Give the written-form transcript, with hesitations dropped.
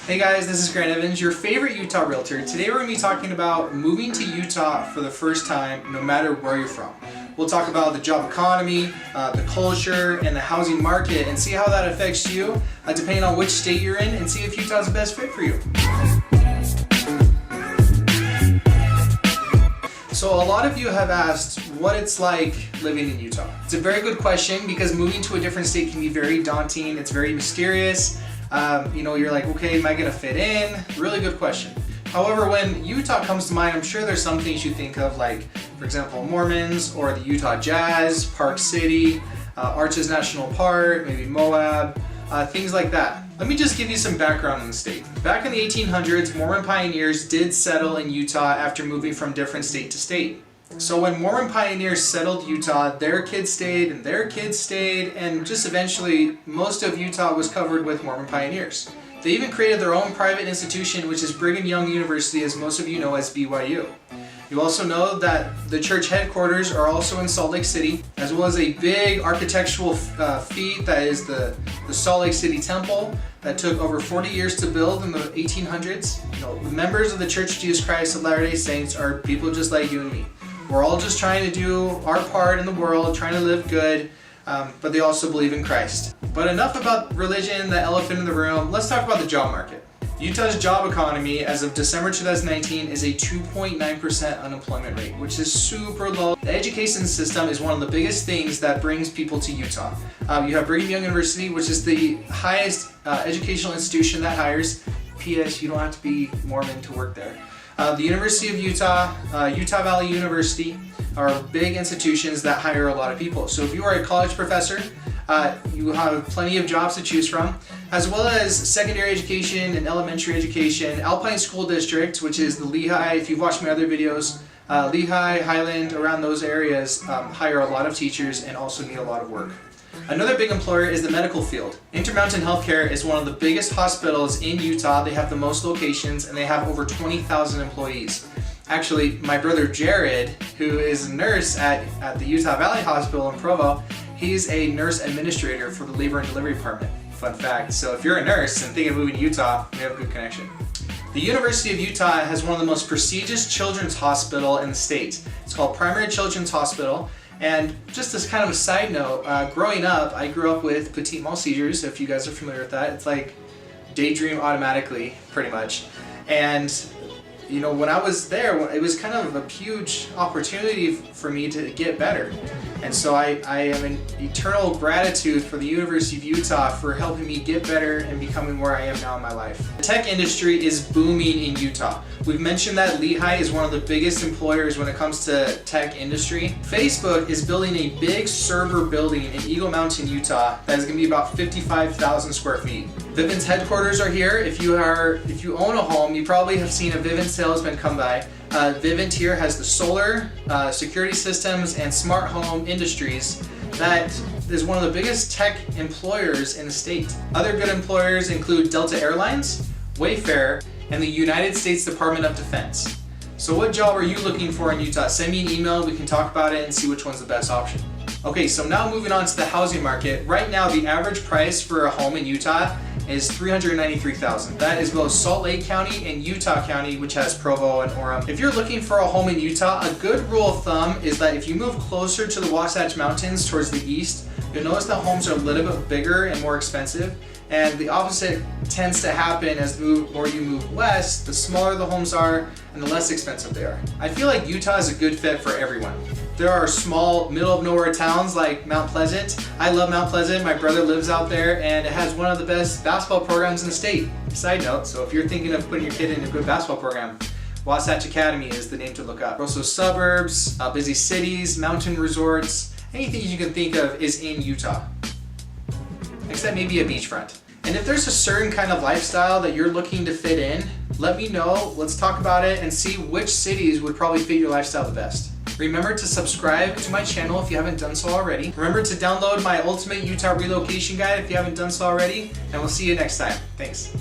Hey guys, this is Grant Evans, your favorite Utah realtor. Today we're going to be talking about moving to Utah for the first time, no matter where you're from. We'll talk about the job economy, the culture, and the housing market, and see how that affects you, depending on which state you're in, and see if Utah's the best fit for you. So a lot of you have asked what it's like living in Utah. It's a very good question because moving to a different state can be very daunting. It's very mysterious. You're like, okay, am I gonna fit in? Really good question. However, when Utah comes to mind, I'm sure there's some things you think of, like, for example, Mormons or the Utah Jazz, Park City, Arches National Park, maybe Moab, things like that. Let me just give you some background on the state. Back in the 1800s, Mormon pioneers did settle in Utah after moving from different state to state. So when Mormon pioneers settled Utah, their kids stayed and their kids stayed, and just eventually most of Utah was covered with Mormon pioneers. They even created their own private institution, which is Brigham Young University, as most of you know as BYU. You also know that the church headquarters are also in Salt Lake City, as well as a big architectural feat that is the Salt Lake City Temple that took over 40 years to build in the 1800s. The members of the Church of Jesus Christ of Latter-day Saints are people just like you and me. We're all just trying to do our part in the world, trying to live good, but they also believe in Christ. But enough about religion, the elephant in the room. Let's talk about the job market. Utah's job economy as of December 2019 is a 2.9% unemployment rate, which is super low. The education system is one of the biggest things that brings people to Utah. You have Brigham Young University, which is the highest educational institution that hires. P.S. You don't have to be Mormon to work there. The University of Utah, Utah Valley University are big institutions that hire a lot of people. So if you are a college professor, you have plenty of jobs to choose from, as well as secondary education and elementary education. Alpine School District, which is the Lehigh, if you've watched my other videos, Lehigh, Highland, around those areas hire a lot of teachers and also need a lot of work. Another big employer is the medical field. Intermountain Healthcare is one of the biggest hospitals in Utah. They have the most locations and they have over 20,000 employees. Actually, my brother Jared, who is a nurse at the Utah Valley Hospital in Provo, he's a nurse administrator for the Labor and Delivery Department. Fun fact. So if you're a nurse and thinking of moving to Utah, we have a good connection. The University of Utah has one of the most prestigious children's hospital in the state. It's called Primary Children's Hospital. And just as kind of a side note, growing up, I grew up with petit mal seizures, if you guys are familiar with that. It's like daydream automatically, pretty much. And when I was there, it was kind of a huge opportunity for me to get better. And so I am in eternal gratitude for the University of Utah for helping me get better and becoming where I am now in my life. The tech industry is booming in Utah. We've mentioned that Lehigh is one of the biggest employers when it comes to tech industry. Facebook is building a big server building in Eagle Mountain, Utah that is going to be about 55,000 square feet. Vivint's headquarters are here. If you own a home, you probably have seen a Vivint salesman come by. Vivint here has the solar, security systems, and smart home industries that is one of the biggest tech employers in the state. Other good employers include Delta Airlines, Wayfair, and the United States Department of Defense. So what job are you looking for in Utah? Send me an email, we can talk about it and see which one's the best option. Okay, so now moving on to the housing market. Right now, the average price for a home in Utah is $393,000. That is both Salt Lake County and Utah County, which has Provo and Orem. If you're looking for a home in Utah, a good rule of thumb is that if you move closer to the Wasatch Mountains towards the east, you'll notice that homes are a little bit bigger and more expensive. And the opposite tends to happen as the more you move west, the smaller the homes are and the less expensive they are. I feel like Utah is a good fit for everyone. There are small, middle of nowhere towns like Mount Pleasant. I love Mount Pleasant. My brother lives out there and it has one of the best basketball programs in the state. Side note, so if you're thinking of putting your kid in a good basketball program, Wasatch Academy is the name to look up. Also suburbs, busy cities, mountain resorts, anything you can think of is in Utah. Except maybe a beachfront. And if there's a certain kind of lifestyle that you're looking to fit in, let me know, let's talk about it and see which cities would probably fit your lifestyle the best. Remember to subscribe to my channel if you haven't done so already. Remember to download my Ultimate Utah Relocation Guide if you haven't done so already, and we'll see you next time. Thanks.